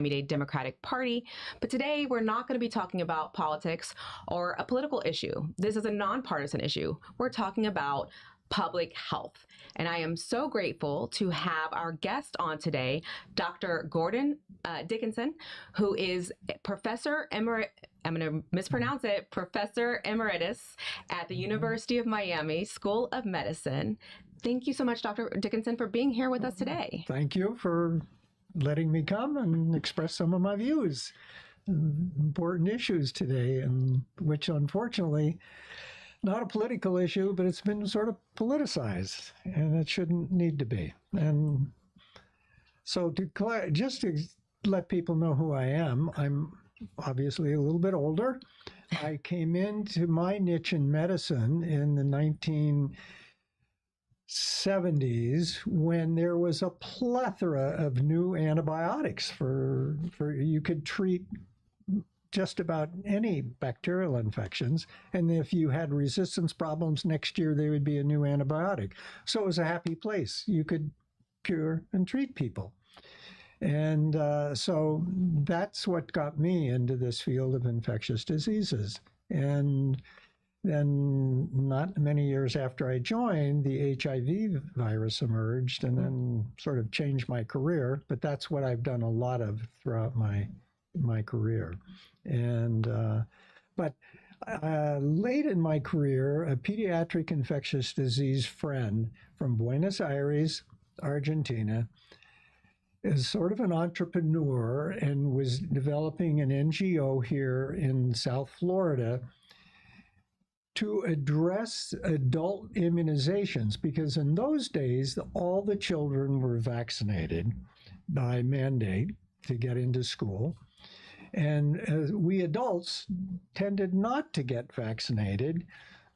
Miami-Dade Democratic Party. But today we're not going to be talking about politics or a political issue. This is a nonpartisan issue. We're talking about public health. And I am so grateful to have our guest on today, Dr. Gordon Dickinson, who is Professor Emeritus, I'm going to mispronounce it, Professor Emeritus at the University of Miami School of Medicine. Thank you so much, Dr. Dickinson, for being here with us today. Thank you for letting me come and express some of my views. Important issues today, and which unfortunately, not a political issue, but it's been sort of politicized, and it shouldn't need to be. And so just to let people know who I am, I'm obviously a little bit older. I came into my niche in medicine in the 1970s when there was a plethora of new antibiotics for you could treat just about any bacterial infections. And if you had resistance problems, next year there would be a new antibiotic. So it was a happy place. You could cure and treat people. And so that's what got me into this field of infectious diseases. And then not many years after I joined, the HIV virus emerged and then sort of changed my career. But that's what I've done a lot of throughout my career. And but late in my career, a pediatric infectious disease friend from Buenos Aires, Argentina, is sort of an entrepreneur and was developing an NGO here in South Florida to address adult immunizations, because in those days, all the children were vaccinated by mandate to get into school. And we adults tended not to get vaccinated,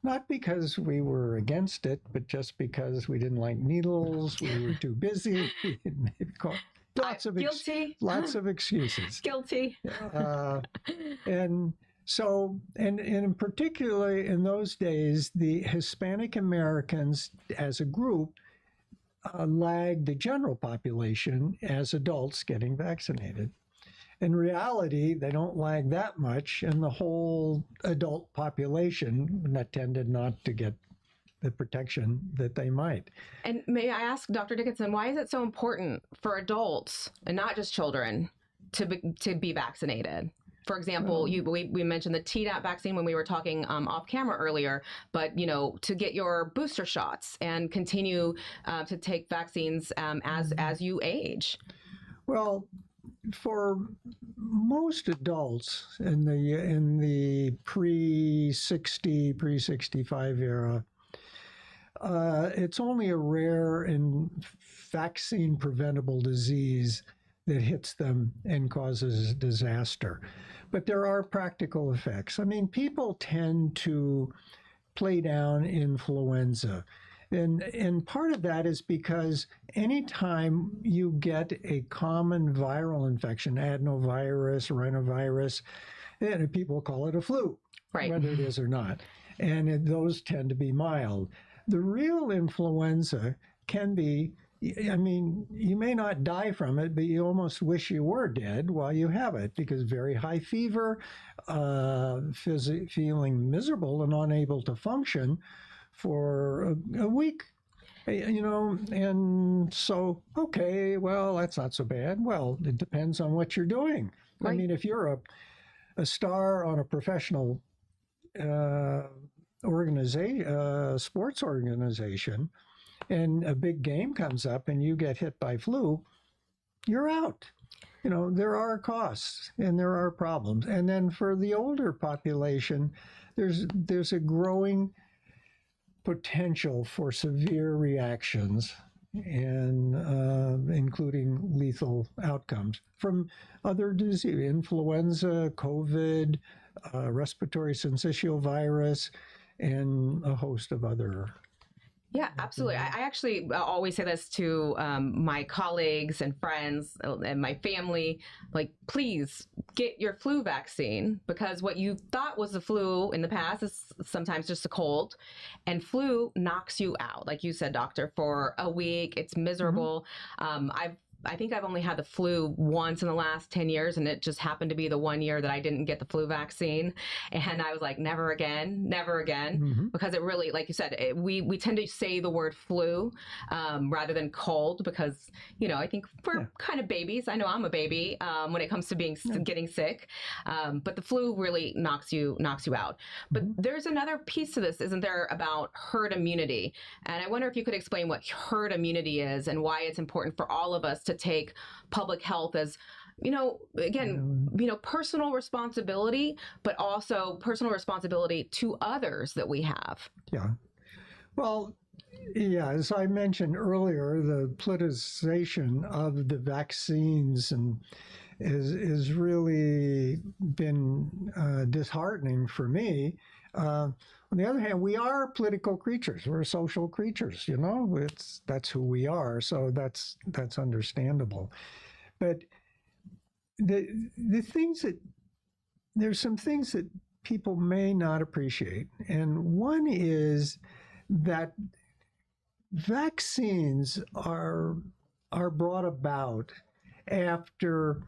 not because we were against it, but just because we didn't like needles, we were too busy. Lots of excuses. Guilty. And so, and particularly in those days, the Hispanic Americans as a group lagged the general population as adults getting vaccinated. In reality, they don't lag that much, and the whole adult population that tended not to get the protection that they might. And may I ask, Dr. Dickinson, why is it so important for adults and not just children to be vaccinated? For example, we mentioned the Tdap vaccine when we were talking off camera earlier, but to get your booster shots and continue to take vaccines as you age. Well, for most adults in the pre-60, pre-65 era, it's only a rare and vaccine-preventable disease that hits them and causes disaster. But there are practical effects. I mean, people tend to play down influenza. And part of that is because anytime you get a common viral infection, adenovirus, rhinovirus, and people call it a flu, right, whether it is or not. And those tend to be mild. The real influenza can be, I mean, you may not die from it, but you almost wish you were dead while you have it, because very high fever, feeling miserable and unable to function for a week, and so, okay, well, that's not so bad. Well, it depends on what you're doing. Right. I mean, if you're a star on a professional sports organization, and a big game comes up and you get hit by flu, you're out. There are costs and there are problems. And then for the older population, there's a growing potential for severe reactions, and including lethal outcomes from other diseases, influenza, COVID, respiratory syncytial virus, and a host of other. Yeah, absolutely. I actually always say this to my colleagues and friends and my family, like, please get your flu vaccine, because what you thought was the flu in the past is sometimes just a cold, and flu knocks you out. Like you said, doctor, for a week, it's miserable. I've I think I've only had the flu once in the last 10 years, and it just happened to be the one year that I didn't get the flu vaccine. And I was like, never again, because it really, like you said, we tend to say the word flu rather than cold because, I think we're kind of babies. I know I'm a baby when it comes to getting sick, but the flu really knocks you out. But there's another piece to this, isn't there, about herd immunity? And I wonder if you could explain what herd immunity is and why it's important for all of us to take public health as, personal responsibility, but also personal responsibility to others that we have. Yeah. Well, yeah, as I mentioned earlier, the politicization of the vaccines is really been disheartening for me. On the other hand, we are political creatures. We're social creatures, that's who we are. So that's understandable. But the things there's some things that people may not appreciate. And one is that vaccines are brought about after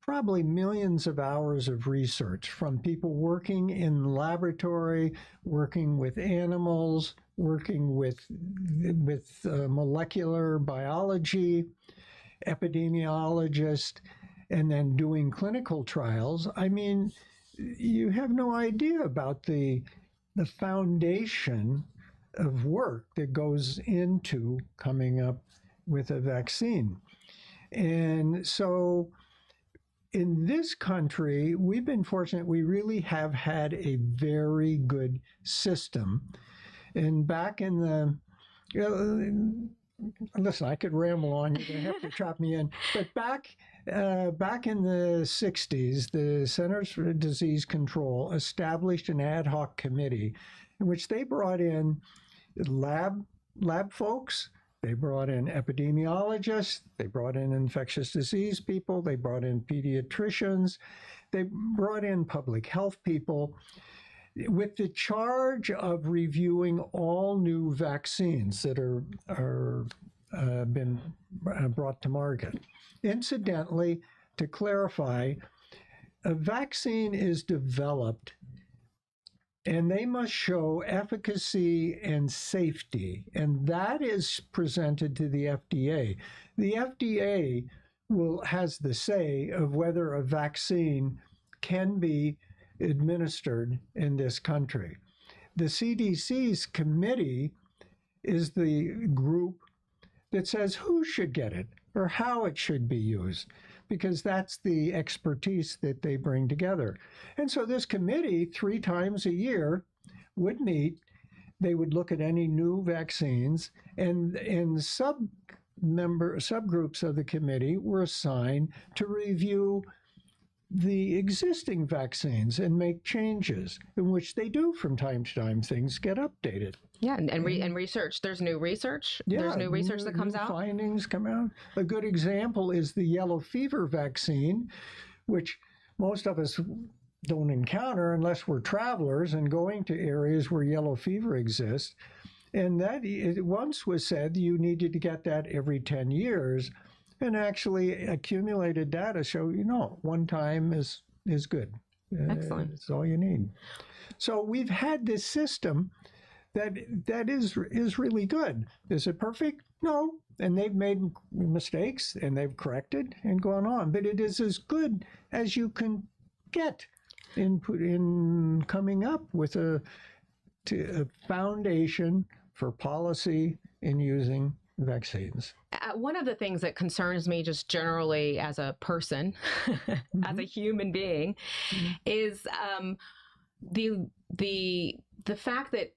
probably millions of hours of research from people working in the laboratory, working with animals, working with molecular biology, epidemiologists, and then doing clinical trials. I mean, you have no idea about the foundation of work that goes into coming up with a vaccine. And so in this country, we've been fortunate. We really have had a very good system. And back in the, listen, I could ramble on. You're going to have to trap me in. But back in the 60s, the Centers for Disease Control established an ad hoc committee in which they brought in lab folks. They brought in epidemiologists, they brought in infectious disease people, they brought in pediatricians, they brought in public health people with the charge of reviewing all new vaccines that are been brought to market. Incidentally, to clarify, a vaccine is developed and they must show efficacy and safety, and that is presented to the FDA. The FDA has the say of whether a vaccine can be administered in this country. The CDC's committee is the group that says who should get it or how it should be used, because that's the expertise that they bring together. And so this committee, 3 times a year, would meet. They would look at any new vaccines, and subgroups of the committee were assigned to review the existing vaccines and make changes, in which they do from time to time. Things get updated. Yeah, and research. There's new research. Yeah, there's new research that comes out. Findings come out. A good example is the yellow fever vaccine, which most of us don't encounter unless we're travelers and going to areas where yellow fever exists. And that it once was said you needed to get that every 10 years. And actually accumulated data show, 1 time is good. Excellent. It's all you need. So we've had this system that is really good. Is it perfect? No. And they've made mistakes and they've corrected and gone on. But it is as good as you can get in coming up with a foundation for policy in using vaccines. One of the things that concerns me just generally as a person, as a human being, is the fact that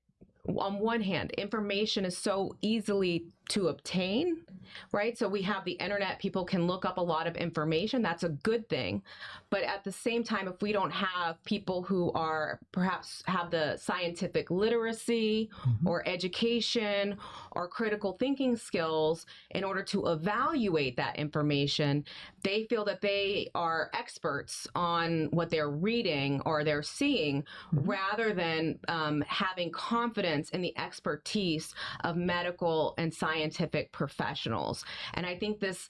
on one hand, information is so easily to obtain, right? So we have the internet, people can look up a lot of information. That's a good thing. But at the same time, if we don't have people who are perhaps have the scientific literacy or education or critical thinking skills in order to evaluate that information, they feel that they are experts on what they're reading or they're seeing rather than having confidence in the expertise of medical and scientific professionals. professionals. And I think this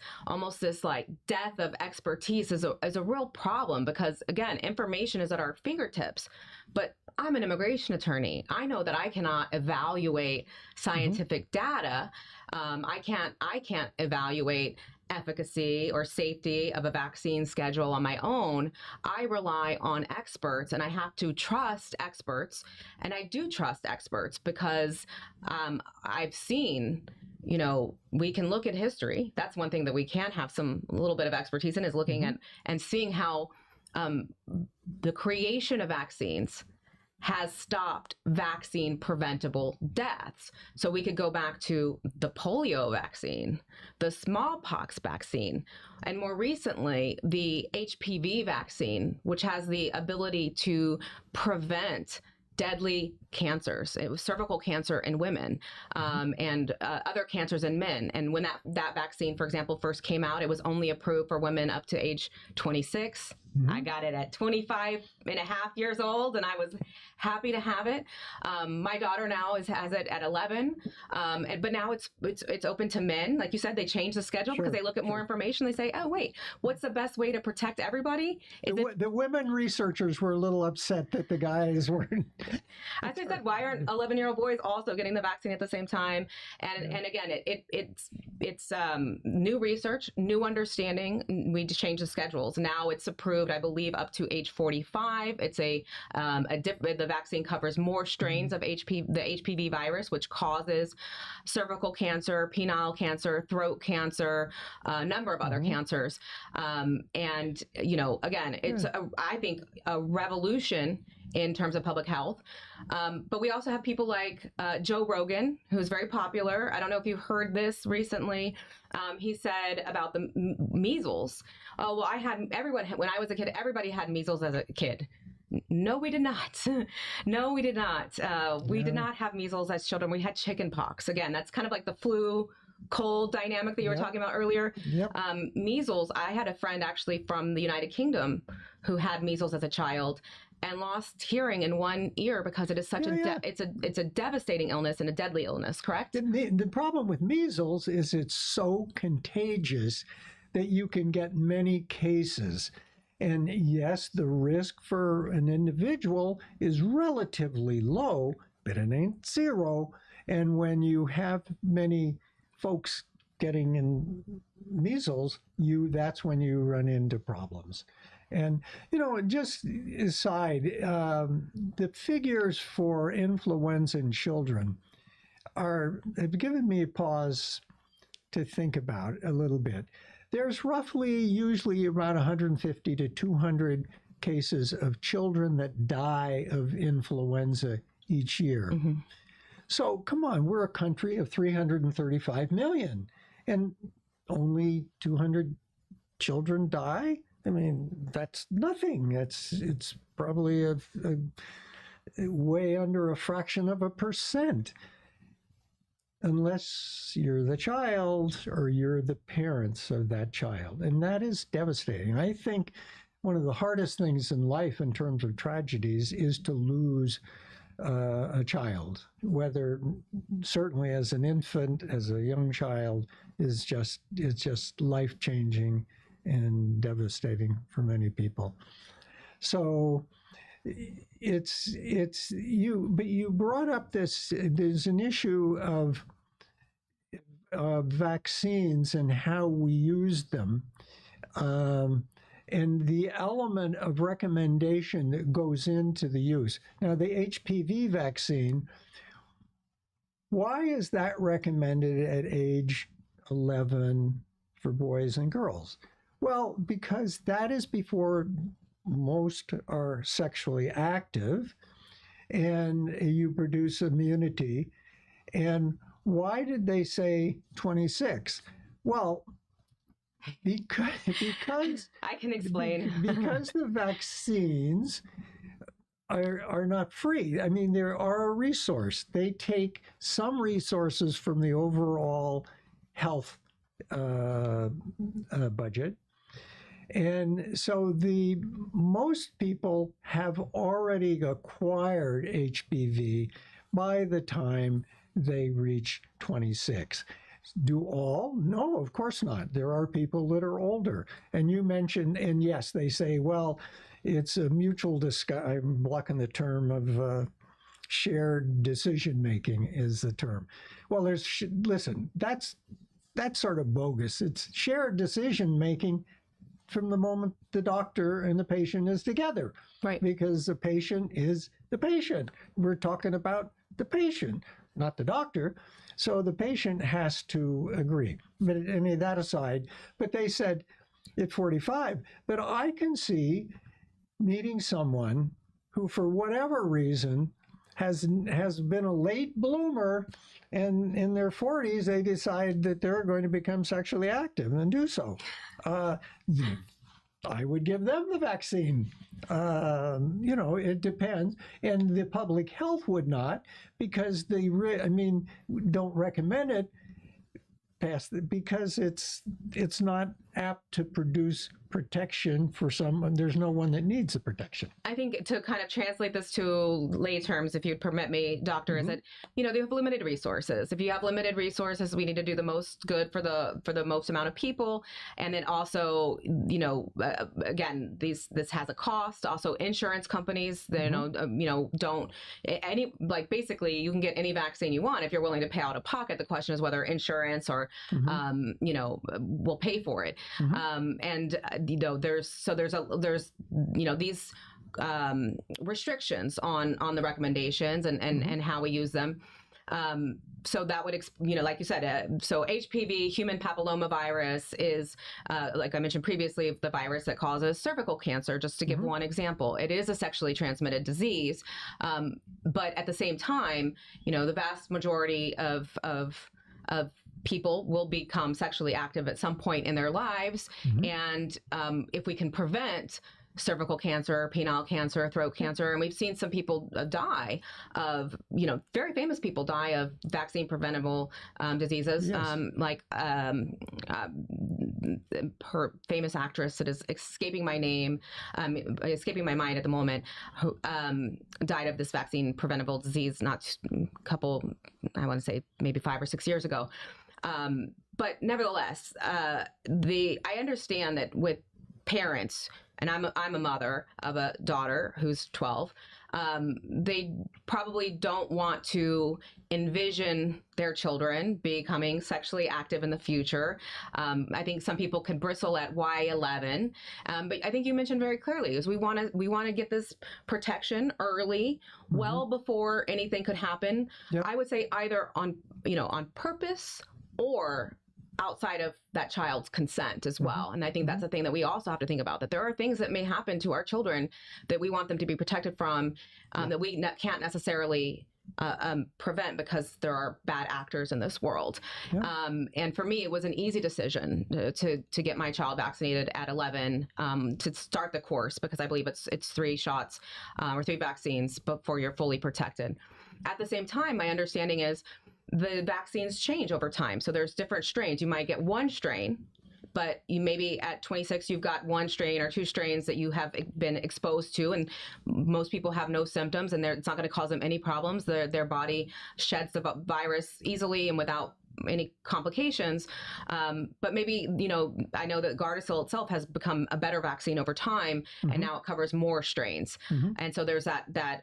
like death of expertise is a real problem because, again, information is at our fingertips. But I'm an immigration attorney. I know that I cannot evaluate scientific data. I can't evaluate efficacy or safety of a vaccine schedule on my own. I rely on experts, and I have to trust experts. And I do trust experts because I've seen, we can look at history. That's one thing that we can have a little bit of expertise in, is looking at and seeing how the creation of vaccines has stopped vaccine preventable deaths. So we could go back to the polio vaccine, the smallpox vaccine, and more recently, the HPV vaccine, which has the ability to prevent deadly cancers. It was cervical cancer in women, and other cancers in men. And when that vaccine, for example, first came out, it was only approved for women up to age 26. I got it at 25 and a half years old, and I was happy to have it. My daughter now has it at 11, but now it's open to men. Like you said, they changed the schedule because they look at more information. They say, oh, wait, what's the best way to protect everybody? The women researchers were a little upset that the guys weren't. As I said, why aren't 11-year-old boys also getting the vaccine at the same time? And again, it's new research, new understanding. We changed the schedules. Now it's approved, I believe, up to age 45. It's the vaccine covers more strains of the HPV virus, which causes cervical cancer, penile cancer, throat cancer, a number of other cancers. And again, it's I think a revolution in terms of public health. But we also have people like Joe Rogan, who's very popular. I don't know if you've heard this recently. He said about the measles. Oh, well, when I was a kid, everybody had measles as a kid. No, we did not. No, we did not. We did not have measles as children. We had chicken pox. Again, that's kind of like the flu cold dynamic that you were talking about earlier. Measles, I had a friend actually from the United Kingdom who had measles as a child and lost hearing in one ear because it is such it's a devastating illness and a deadly illness, correct? The problem with measles is it's so contagious that you can get many cases. And yes, the risk for an individual is relatively low, but it ain't zero. And when you have many folks getting in measles, that's when you run into problems. And, just aside, the figures for influenza in children have given me a pause to think about a little bit. There's usually around 150 to 200 cases of children that die of influenza each year. So come on, we're a country of 335 million, and only 200 children die? I mean, that's nothing. It's probably a way under a fraction of a percent, unless you're the child or you're the parents of that child. And that is devastating. I think one of the hardest things in life in terms of tragedies is to lose a child, whether certainly as an infant, as a young child, it's just life-changing and devastating for many people. So but you brought up there's an issue of vaccines and how we use them, and the element of recommendation that goes into the use. Now, the HPV vaccine, why is that recommended at age 11 for boys and girls? Well, because that is before most are sexually active and you produce immunity. And why did they say 26? Well, because I can explain. Because the vaccines are not free. I mean, they are a resource. They take some resources from the overall health budget. And so most people have already acquired HPV by the time they reach 26. Do all? No, of course not. There are people that are older. And you mentioned, and yes, they say, well, it's a mutual I'm blocking the term of shared decision making is the term. Well, listen, that's sort of bogus. It's shared decision making from the moment the doctor and the patient is together. Right. Because the patient is the patient. We're talking about the patient, not the doctor. So the patient has to agree. But any of that aside, but they said at 45, but I can see meeting someone who, for whatever reason, has been a late bloomer, and in their 40s they decide that they're going to become sexually active and do so. I would give them the vaccine. It depends. And the public health would not, because they don't recommend it because it's not apt to produce protection for someone. There's no one that needs the protection. I think to kind of translate this to lay terms, if you'd permit me, Doctor, is that, they have limited resources. If you have limited resources, we need to do the most good for the most amount of people. And then also, again, this has a cost. Also, insurance companies, don't basically you can get any vaccine you want if you're willing to pay out of pocket. The question is whether insurance or will pay for it. And there's these restrictions on the recommendations and how we use them. So that would, like you said, so HPV, human papillomavirus, is, like I mentioned previously, the virus that causes cervical cancer, just to give one example. It is a sexually transmitted disease. But at the same time, the vast majority of people will become sexually active at some point in their lives. And if we can prevent cervical cancer, penile cancer, throat cancer, and we've seen some people die of, very famous people die of vaccine preventable diseases, like her famous actress that is escaping my name, escaping my mind at the moment, who died of this vaccine preventable disease not a couple, I want to say maybe 5 or 6 years ago. But nevertheless, I understand that with parents, and I'm a mother of a daughter who's 12, they probably don't want to envision their children becoming sexually active in the future. I think some people could bristle at why 11, but I think you mentioned very clearly is we want to get this protection early, well before anything could happen. Yep. I would say either on purpose or outside of that child's consent as well. And I think that's a thing that we also have to think about, that there are things that may happen to our children that we want them to be protected from, that we can't necessarily prevent because there are bad actors in this world. Yeah. And for me, it was an easy decision to get my child vaccinated at 11, to start the course, because I believe it's 3 shots or 3 vaccines before you're fully protected. At the same time, my understanding is the vaccines change over time. So there's different strains. You might get one strain, but you maybe at 26, you've got 1 strain or 2 strains that you have been exposed to, and most people have no symptoms, and it's not going to cause them any problems. Their body sheds the virus easily and without any complications. But maybe, I know that Gardasil itself has become a better vaccine over time, and now it covers more strains. And so there's that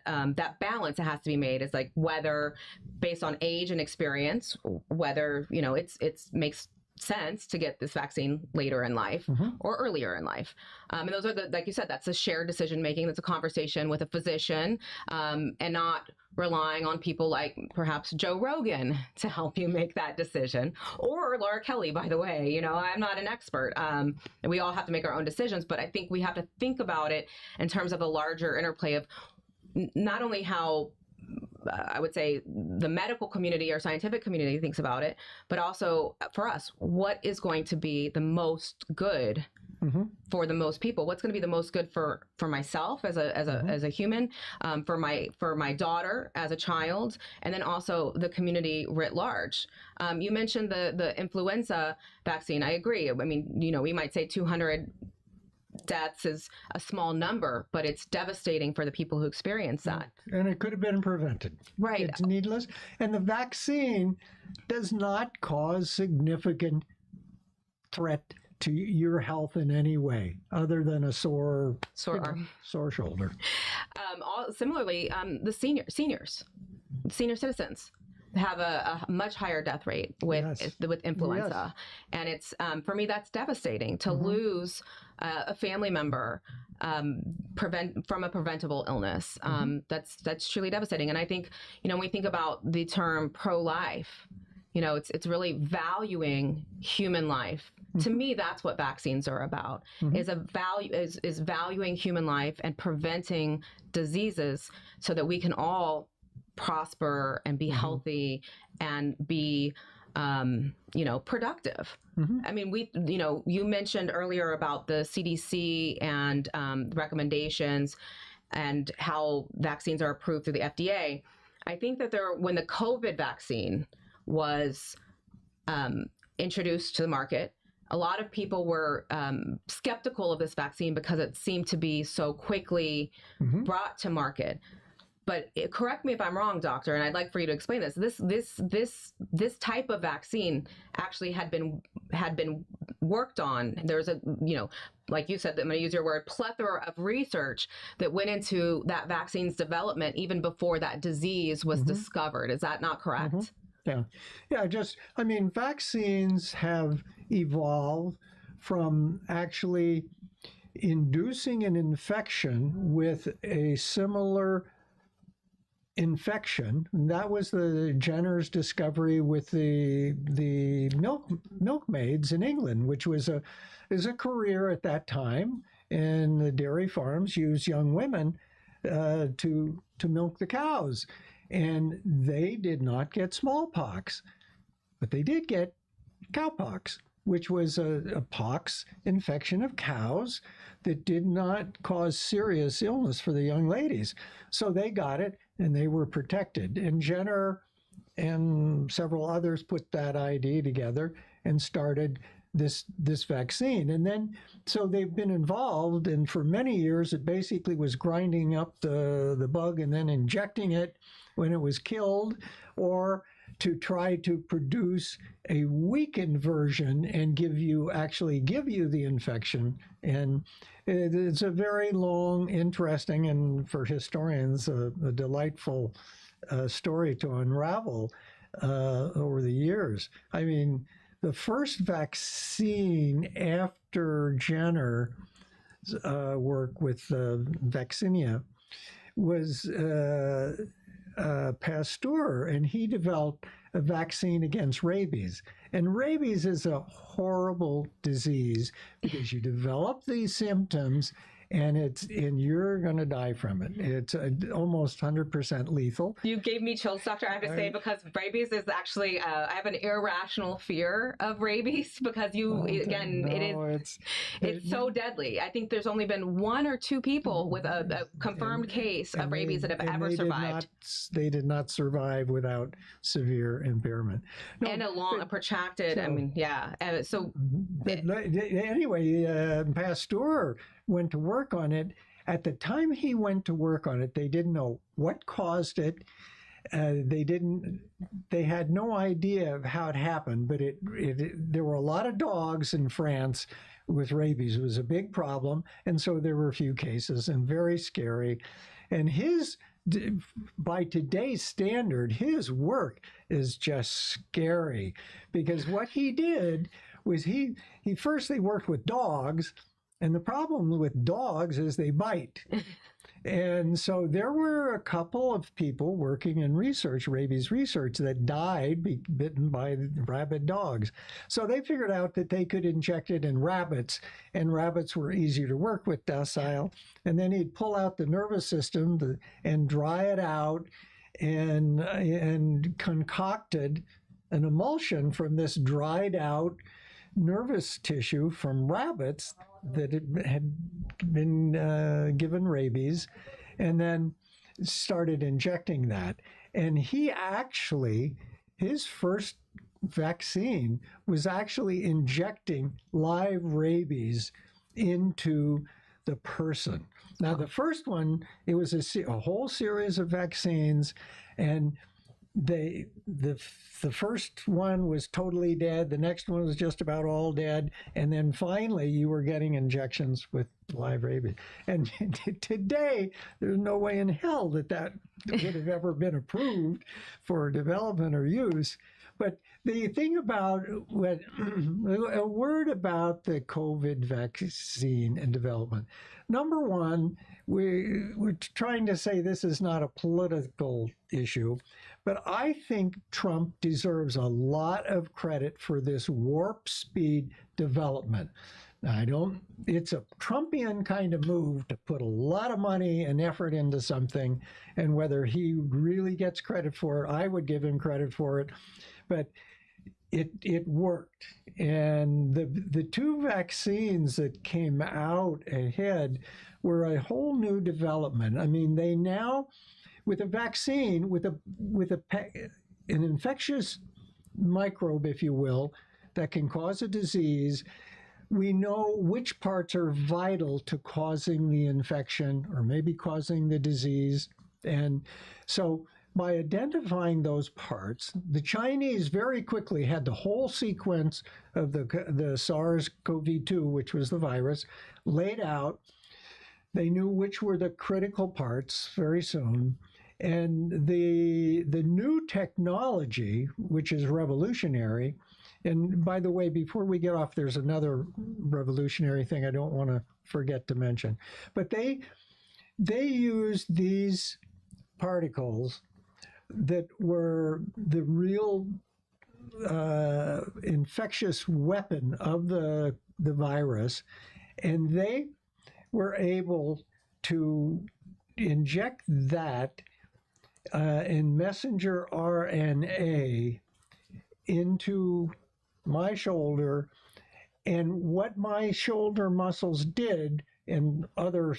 balance that has to be made. It's like whether based on age and experience, whether, it makes sense to get this vaccine later in life or earlier in life. And those are like you said, that's a shared decision making. That's a conversation with a physician, and not relying on people like perhaps Joe Rogan to help you make that decision, or Laura Kelley, by the way. I'm not an expert. And we all have to make our own decisions, but I think we have to think about it in terms of the larger interplay of not only how I would say the medical community or scientific community thinks about it, but also for us, what is going to be the most good for the most people? What's going to be the most good for myself as a human, for my daughter as a child, and then also the community writ large. You mentioned the influenza vaccine. I agree. I mean, we might say 200 deaths is a small number, but it's devastating for the people who experience that. And it could have been prevented. Right. It's needless. And the vaccine does not cause significant threat to your health in any way other than a sore arm. Sore shoulder. Similarly, the seniors, senior citizens have a much higher death rate with influenza. And it's, for me, that's devastating to lose a family member from a preventable illness. That's truly devastating. And I think, when we think about the term pro-life, it's really valuing human life. To me, that's what vaccines are about, is valuing human life and preventing diseases so that we can all prosper and be healthy and be, productive. I mean, you mentioned earlier about the CDC and recommendations and how vaccines are approved through the FDA. I think that when the COVID vaccine was introduced to the market, a lot of people were skeptical of this vaccine because it seemed to be so quickly brought to market. But correct me if I'm wrong, doctor, and I'd like for you to explain this. This type of vaccine actually had been worked on. There's like you said, I'm going to use your word, plethora of research that went into that vaccine's development even before that disease was discovered. Is that not correct? Yeah. Vaccines have evolved from actually inducing an infection with a similar infection. That was the Jenner's discovery with the milkmaids in England, which was a career at that time, and the dairy farms used young women to milk the cows. And they did not get smallpox, but they did get cowpox, which was a pox infection of cows that did not cause serious illness for the young ladies. So they got it and they were protected. And Jenner and several others put that idea together and started this vaccine. And then, so they've been involved, and for many years it basically was grinding up the bug and then injecting it when it was killed, or to try to produce a weakened version and give you the infection. And it's a very long, interesting, and for historians, a delightful story to unravel over the years. I mean, the first vaccine after Jenner's work with vaccinia was Pasteur, and he developed a vaccine against rabies. And rabies is a horrible disease because you develop these symptoms and you're going to die from it. It's almost 100% lethal. You gave me chills, doctor, I have to say, because rabies is actually, I have an irrational fear of rabies because it's so deadly. I think there's only been 1 or 2 people with a confirmed case of rabies that have ever survived. They did not survive without severe impairment. And a protracted, Anyway, Pasteur went to work on it. At the time he went to work on it, they didn't know what caused it. They had no idea of how it happened, but there were a lot of dogs in France with rabies. It was a big problem, and so there were a few cases, and very scary. And by today's standard, his work is just scary, because what he did was he worked with dogs. And the problem with dogs is they bite. And so there were a couple of people working in rabies research, that died bitten by rabid dogs. So they figured out that they could inject it in rabbits, and rabbits were easier to work with, docile. And then he'd pull out the nervous system and dry it out, and concocted an emulsion from this dried out nervous tissue from rabbits that had been given rabies, and then started injecting that. And his first vaccine was actually injecting live rabies into the person. Now, the first one, it was a whole series of vaccines, and the first one was totally dead. The next one was just about all dead, and then finally you were getting injections with live rabies. And today there's no way in hell that would have ever been approved for development or use. But the thing about a word about the COVID vaccine and development. Number one, we're trying to say this is not a political issue, but I think Trump deserves a lot of credit for this warp speed development. It's a Trumpian kind of move to put a lot of money and effort into something, and whether he really gets credit for it, I would give him credit for it, but it worked. And the two vaccines that came out ahead were a whole new development. I mean, they now, with a vaccine, with an infectious microbe, if you will, that can cause a disease, we know which parts are vital to causing the infection or maybe causing the disease. And so by identifying those parts, the Chinese very quickly had the whole sequence of the SARS-CoV-2, which was the virus, laid out. They knew which were the critical parts very soon. And the new technology, which is revolutionary, and by the way, before we get off, there's another revolutionary thing I don't want to forget to mention. But they used these particles that were the real infectious weapon of the virus, and they were able to inject that in messenger RNA into my shoulder, and what my shoulder muscles did and other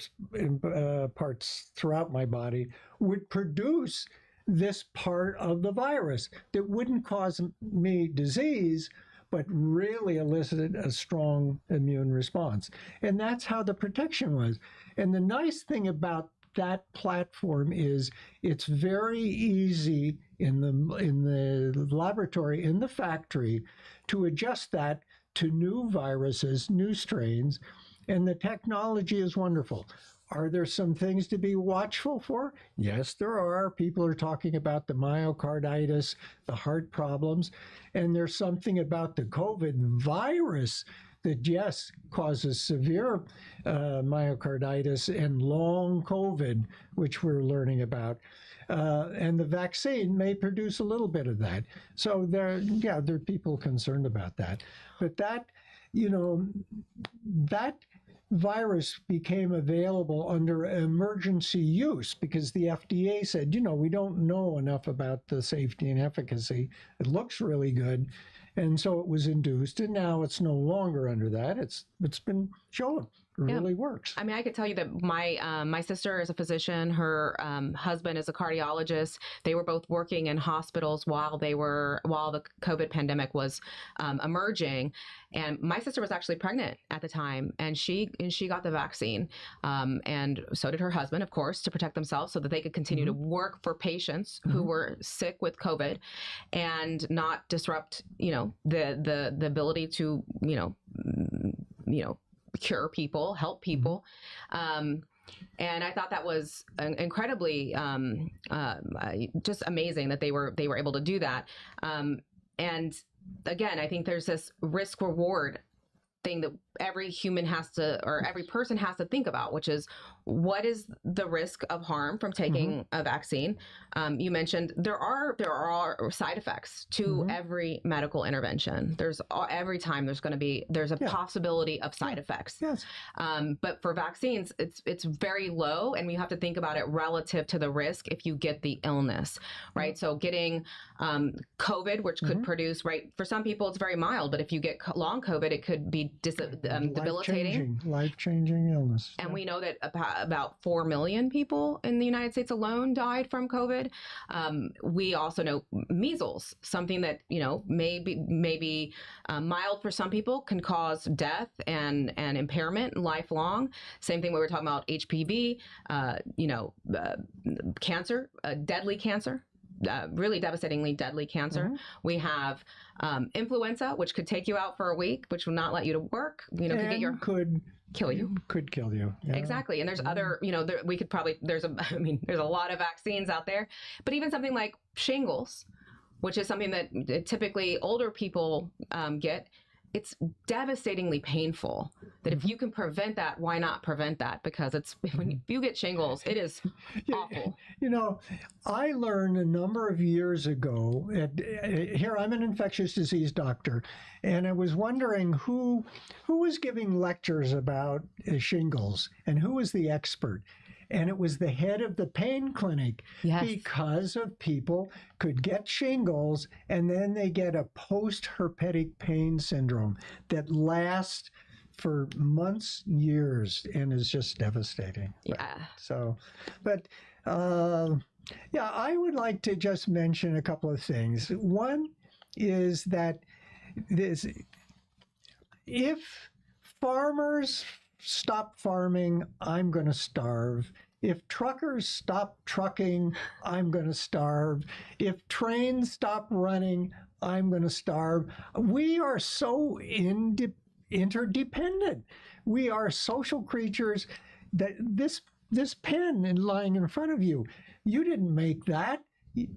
parts throughout my body would produce this part of the virus that wouldn't cause me disease, but really elicited a strong immune response. And that's how the protection was. And the nice thing about that platform is it's very easy in the laboratory, in the factory, to adjust that to new viruses, new strains, and the technology is wonderful. Are there some things to be watchful for? Yes, there are. People are talking about the myocarditis, the heart problems, and there's something about the COVID virus that, yes, causes severe myocarditis and long COVID, which we're learning about. And the vaccine may produce a little bit of that. So there are people concerned about that. But that virus became available under emergency use because the FDA said, we don't know enough about the safety and efficacy. It looks really good. And so it was induced, and now it's no longer under that. It's been shown. It really works. I mean, I could tell you that my sister is a physician. Her husband is a cardiologist. They were both working in hospitals while the COVID pandemic was emerging. And my sister was actually pregnant at the time, and she got the vaccine, and so did her husband, of course, to protect themselves so that they could continue to work for patients who were sick with COVID, and not disrupt, the ability to, cure people, help people. And I thought that was incredibly just amazing that they were able to do that. And again, I think there's this risk reward thing that every human has to, or every person has to think about, which is, what is the risk of harm from taking a vaccine? You mentioned there are side effects to every medical intervention. Every time there's a possibility of side effects. Yes. But for vaccines, it's very low, and we have to think about it relative to the risk if you get the illness, right? So getting COVID, which could produce, right, for some people it's very mild, but if you get long COVID, it could be debilitating. Life-changing illness. And we know that about 4 million people in the United States alone died from COVID. We also know measles, something that, may be mild for some people, can cause death and impairment lifelong. Same thing when we're talking about HPV, cancer, deadly cancer. Really devastatingly deadly cancer. Mm-hmm. We have influenza, which could take you out for a week, which will not let you to work. Could kill you. Could kill you. Yeah. Exactly. And there's other, there's a lot of vaccines out there, but even something like shingles, which is something that typically older people get. It's devastatingly painful that if you can prevent that, why not prevent that? Because if you get shingles, it is awful. I learned a number of years ago, here I'm an infectious disease doctor, and I was wondering who was giving lectures about shingles and who was the expert. And it was the head of the pain clinic. Yes. Because of people could get shingles and then they get a post-herpetic pain syndrome that lasts for months, years, and is just devastating. Yeah. I would like to just mention a couple of things. One is that if farmers stop farming, I'm going to starve. If truckers stop trucking, I'm going to starve. If trains stop running, I'm going to starve. We are so interdependent. We are social creatures. That this pen lying in front of you, you didn't make that.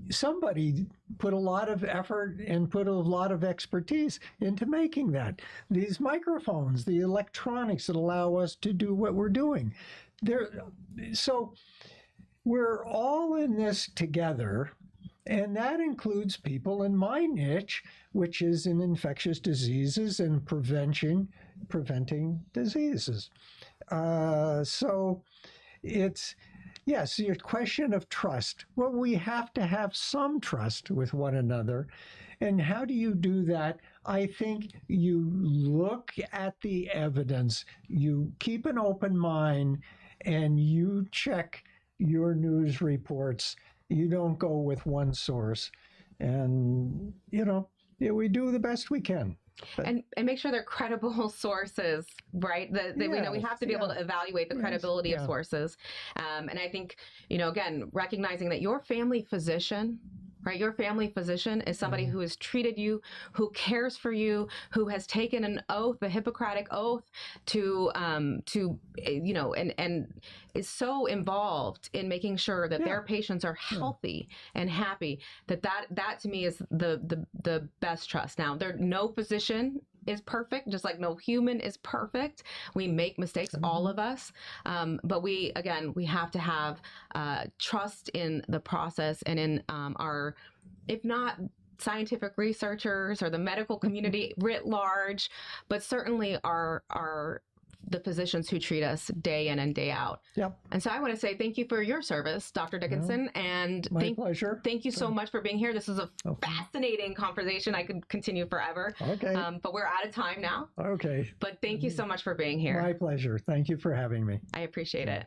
Somebody put a lot of effort and put a lot of expertise into making that. These microphones, the electronics that allow us to do what we're doing. So we're all in this together, and that includes people in my niche, which is in infectious diseases and preventing diseases. So it's... Yes, your question of trust. Well, we have to have some trust with one another. And how do you do that? I think you look at the evidence, you keep an open mind, and you check your news reports. You don't go with one source. And, we do the best we can. And make sure they're credible sources, right? We have to be able to evaluate the credibility of sources. And I think, again, recognizing that your family physician, right? Your family physician is somebody who has treated you, who cares for you, who has taken an oath, the Hippocratic oath, and is so involved in making sure that their patients are healthy and happy. That to me is the best trust. Now, no physician is perfect, just like no human is perfect. We make mistakes, all of us. But we have to have trust in the process and in our, if not scientific researchers or the medical community writ large, but certainly the physicians who treat us day in and day out. Yep. And so I want to say thank you for your service, Dr. Dickinson. And my pleasure. Thank you so much for being here. This is a fascinating conversation. I could continue forever. Okay. But we're out of time now. Okay. But thank you so much for being here. My pleasure. Thank you for having me. I appreciate it.